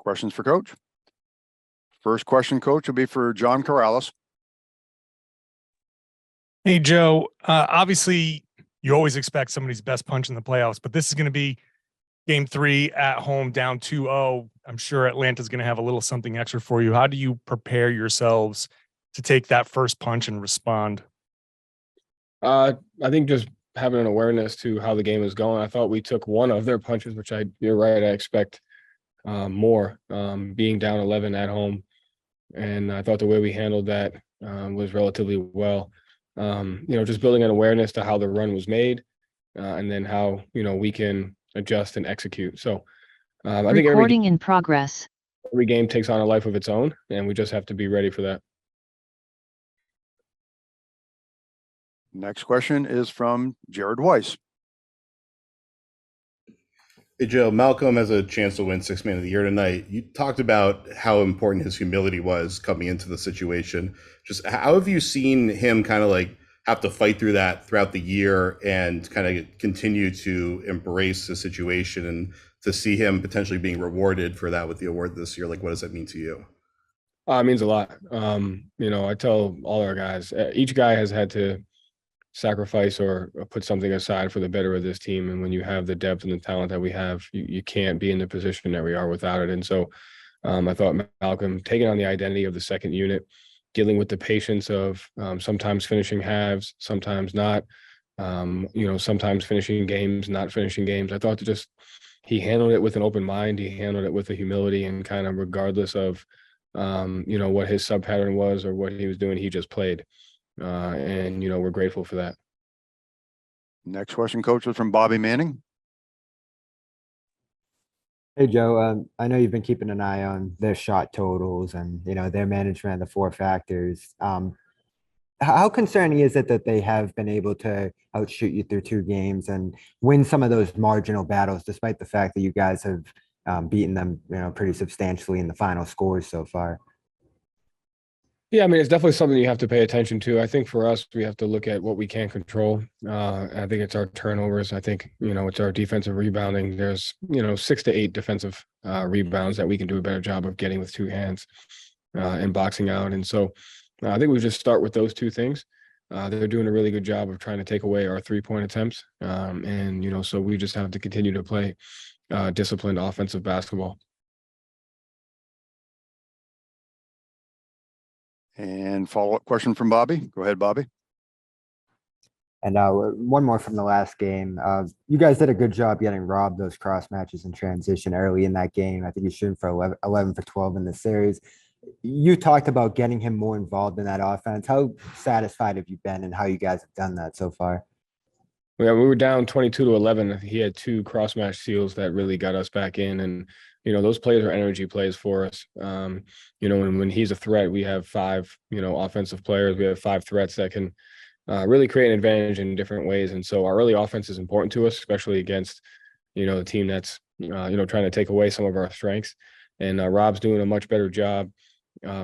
Questions for Coach? First question, Coach, will be for John Corrales. Hey, Joe. Obviously, you always expect somebody's best punch in the playoffs, but this is going to be game 3 at home, down 2-0. I'm sure Atlanta's going to have a little something extra for you. How do you prepare yourselves to take that first punch and respond? I think just having an awareness to how the game is going. I thought we took one of their punches, which you're right, I expect more, being down 11 at home. And I thought the way we handled that was relatively well. Just building an awareness to how the run was made and then how, we can adjust and execute. So I think recording in progress. Every game takes on a life of its own, and we just have to be ready for that. Next question is from Jared Weiss. Hey, Joe, Malcolm has a chance to win Sixth Man of the Year tonight. You talked about how important his humility was coming into the situation. Just how have you seen him kind of like have to fight through that throughout the year and kind of continue to embrace the situation, and to see him potentially being rewarded for that with the award this year? Like, what does that mean to you? It means a lot. I tell all our guys, each guy has had to sacrifice or put something aside for the better of this team. And when you have the depth and the talent that we have, you can't be in the position that we are without it. And so I thought Malcolm taking on the identity of the second unit, dealing with the patience of sometimes finishing halves, sometimes not, sometimes finishing games, not finishing games. I thought he handled it with an open mind. He handled it with a humility, and kind of regardless of, what his sub pattern was or what he was doing, he just played. And we're grateful for that. Next question, Coach, was from Bobby Manning. Hey, Joe. I know you've been keeping an eye on their shot totals and, their management of the 4 factors. How concerning is it that they have been able to outshoot you through 2 games and win some of those marginal battles, despite the fact that you guys have beaten them, pretty substantially in the final scores so far? Yeah, it's definitely something you have to pay attention to. I think for us, we have to look at what we can control. I think it's our turnovers. I think, it's our defensive rebounding. There's, 6 to 8 defensive rebounds that we can do a better job of getting with 2 hands and boxing out. And so I think we just start with those 2 things. They're doing a really good job of trying to take away our 3-point attempts. So we just have to continue to play disciplined offensive basketball. And follow-up question from Bobby. Go ahead, Bobby. And one more from the last game. You guys did a good job getting Rob those cross matches in transition early in that game. I think he's shooting for 11 for 12 in the series. You talked about getting him more involved in that offense. How satisfied have you been and how you guys have done that so far? Yeah, we were down 22-11. He had 2 cross match steals that really got us back in. And those plays are energy plays for us. When he's a threat, we have 5, offensive players. We have 5 threats that can really create an advantage in different ways. And so our early offense is important to us, especially against, the team that's, trying to take away some of our strengths. And Rob's doing a much better job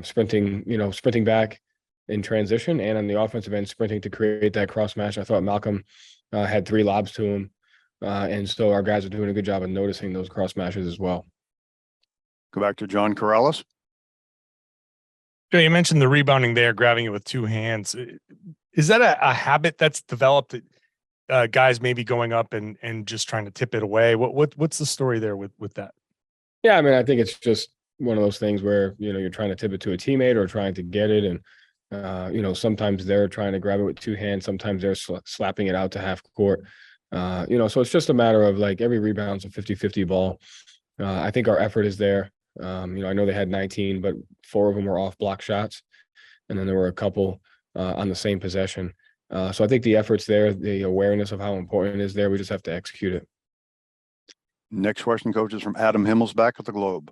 sprinting back in transition, and on the offensive end, sprinting to create that cross match. I thought Malcolm had 3 lobs to him. And so our guys are doing a good job of noticing those cross matches as well. Go back to John Corrales. Joe, you mentioned the rebounding there, grabbing it with 2 hands. Is that a habit that's developed, guys maybe going up and just trying to tip it away? What's the story there with that? Yeah, I think it's just one of those things where, you're trying to tip it to a teammate or trying to get it. And, sometimes they're trying to grab it with 2 hands. Sometimes they're slapping it out to half court. So it's just a matter of like every rebound's a 50-50 ball. I think our effort is there. I know they had 19, but 4 of them were off block shots. And then there were a couple on the same possession. So I think the effort's there. The awareness of how important it is there. We just have to execute it. Next question, Coach, is from Adam Himmelsback at the Globe.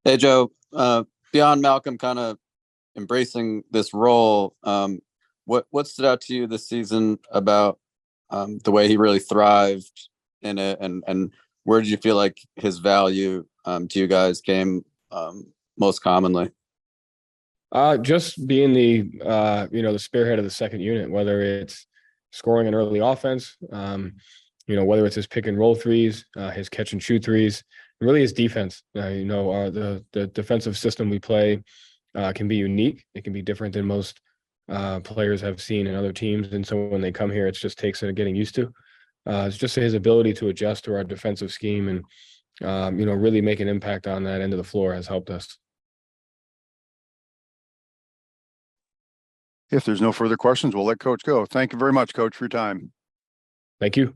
Hey, Joe, beyond Malcolm kind of embracing this role, what stood out to you this season about the way he really thrived in it, and where did you feel like his value to you guys came most commonly? Just being the spearhead of the second unit, whether it's scoring and early offense. Whether it's his pick and roll threes, his catch and shoot threes, and really his defense. The defensive system we play can be unique. It can be different than most players have seen in other teams. And so when they come here, it just takes getting used to. It's just his ability to adjust to our defensive scheme and, really make an impact on that end of the floor has helped us. If there's no further questions, we'll let Coach go. Thank you very much, Coach, for your time. Thank you.